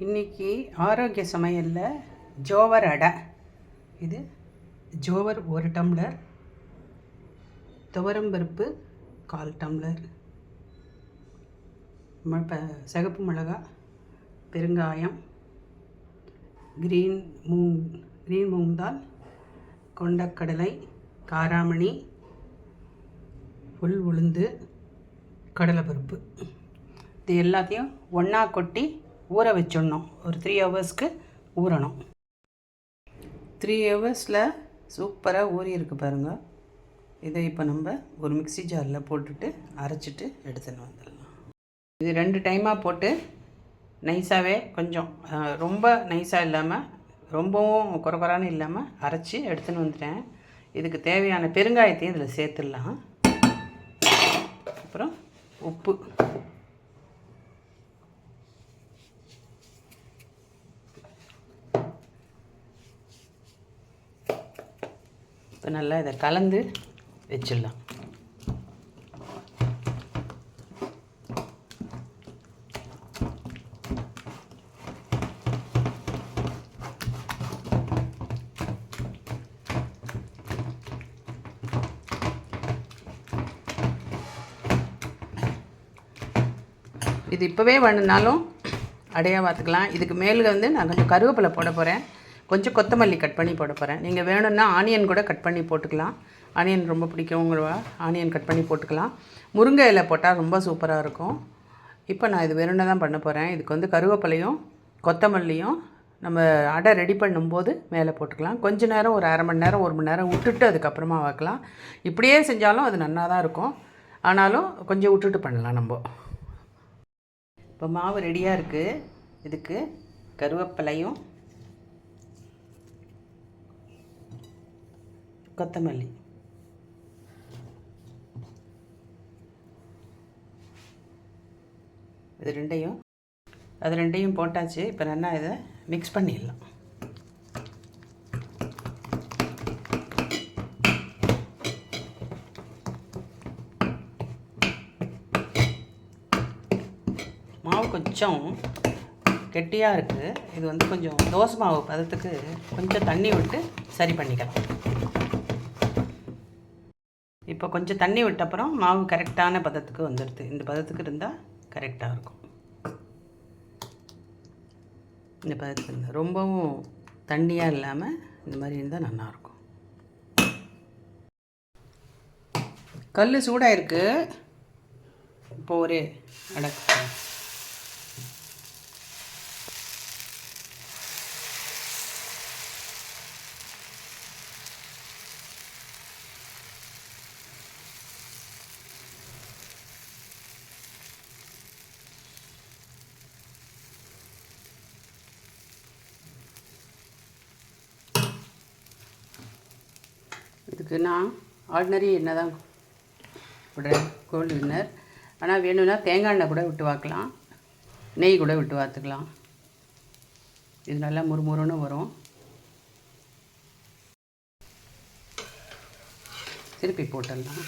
இன்றைக்கி ஆரோக்கிய சமையலில் ஜோவர் அடை. இது ஜோவர் 1 டம்ளர், துவரம்பருப்பு 1/4 டம்ளர், சிகப்பு மிளகாய், பெருங்காயம், கிரீன் மூங் தால், கொண்டக்கடலை, காராமணி, புல் உளுந்து, கடலைப்பருப்பு. இது எல்லாத்தையும் ஒன்றா கொட்டி ஊற வச்சிடணும். ஒரு 3 ஹவர்ஸ்க்கு ஊறணும். 3 ஹவர்ஸில் சூப்பராக ஊறி இருக்குது பாருங்கள். இதை இப்போ நம்ம ஒரு மிக்ஸி ஜாரில் போட்டுட்டு அரைச்சிட்டு எடுத்துன்னு வந்துடலாம். இது 2 டைமாக போட்டு நைஸாகவே, கொஞ்சம் ரொம்ப நைஸாக இல்லாமல் ரொம்பவும் குறக்குறான்னு இல்லாமல் அரைச்சி எடுத்துன்னு வந்துட்டேன். இதுக்கு தேவையான பெருங்காயத்தையும் இதில் சேர்த்துடலாம். அப்புறம் உப்பு, இப்போ நல்லா இதை கலந்து வச்சிடலாம். இது இப்போவே வேணுனாலும் அடையாக பார்த்துக்கலாம். இதுக்கு மேலே வந்து நான் கொஞ்சம் கருவேப்பிலை போட போகிறேன், கொஞ்சம் கொத்தமல்லி கட் பண்ணி போட போகிறேன். நீங்கள் வேணும்னா ஆனியன் கூட கட் பண்ணி போட்டுக்கலாம். ஆனியன் ரொம்ப பிடிக்குங்கிறவா ஆனியன் கட் பண்ணி போட்டுக்கலாம். முருங்கை இலை போட்டால் ரொம்ப சூப்பராக இருக்கும். இப்போ நான் இது வேணும்னு தான் பண்ண போகிறேன். இதுக்கு வந்து கருவேப்பிலையும் கொத்தமல்லியும் நம்ம அடை ரெடி பண்ணும்போது மேலே போட்டுக்கலாம். கொஞ்ச நேரம், ஒரு அரை மணி நேரம் 1 மணி நேரம் விட்டுட்டு அதுக்கப்புறமா வைக்கலாம். இப்படியே செஞ்சாலும் அது நல்லா தான் இருக்கும். ஆனாலும் கொஞ்சம் விட்டுட்டு பண்ணலாம் நம்ம. இப்போ மாவு ரெடியாக இருக்குது. இதுக்கு கருவேப்பிலையும் கொத்தமல்லி, இது ரெண்டையும் போட்டாச்சு. இப்போ நல்லா இதை மிக்ஸ் பண்ணிடலாம். மாவு கொஞ்சம் கெட்டியாக இருக்குது. இது வந்து கொஞ்சம் தோசை மாவு பதத்துக்கு கொஞ்சம் தண்ணி விட்டு சரி பண்ணிக்கலாம். இப்போ கொஞ்சம் தண்ணி விட்ட அப்புறம் மாவு கரெக்டான பதத்துக்கு வந்துடுது. இந்த பதத்துக்கு இருந்தால் கரெக்டாக இருக்கும். இந்த பதத்துக்கு இருந்தால் ரொம்பவும் தண்ணியாக இல்லாமல் இந்த மாதிரி இருந்தால் நல்லாயிருக்கும். கல் சூடாக இருக்குது. இப்போ ஒரு அடக்கு இதுக்கு நான் ஆர்டினரி எண்ணெய் தான் விடுறேன், கோல்டு வின்னர். ஆனால் வேணும்னா தேங்காய் எண்ணெய் கூட விட்டு வாக்கலாம், நெய் கூட விட்டு வாத்துக்கலாம். இது நல்லா முறுமுறுன்னு வரும். திருப்பி போட்டுடலாம்.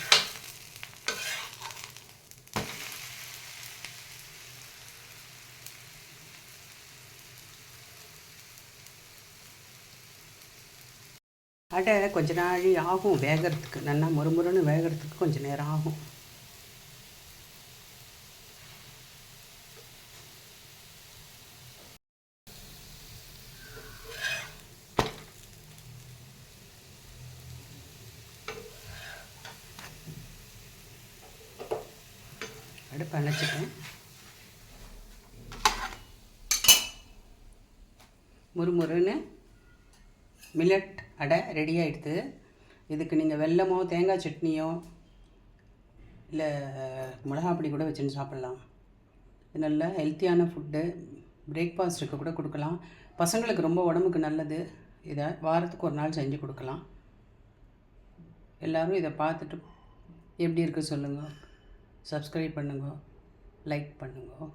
அடை கொஞ்ச நாள் ஆகும் வேகிறதுக்கு, நல்லா முறுமுறுன்னு வேகிறதுக்கு கொஞ்சம் நேரம் ஆகும். அடுப்பு அணைச்சிட்டேன். முறுமுறுன்னு மில்லட் அடை ரெடி ஆகிடுது. இதுக்கு நீங்கள் வெல்லமோ தேங்காய் சட்னியோ இல்லை மிளகாப்பொடி கூட வச்சுன்னு சாப்பிட்லாம். இது நல்ல ஹெல்த்தியான ஃபுட்டு. பிரேக்ஃபாஸ்ட்டுக்கு கூட கொடுக்கலாம். பசங்களுக்கு ரொம்ப உடம்புக்கு நல்லது. இதை வாரத்துக்கு 1 நாள் செஞ்சு கொடுக்கலாம். எல்லோரும் இதை பார்த்துட்டு எப்படி இருக்குது சொல்லுங்கள். சப்ஸ்கிரைப் பண்ணுங்க, லைக் பண்ணுங்க.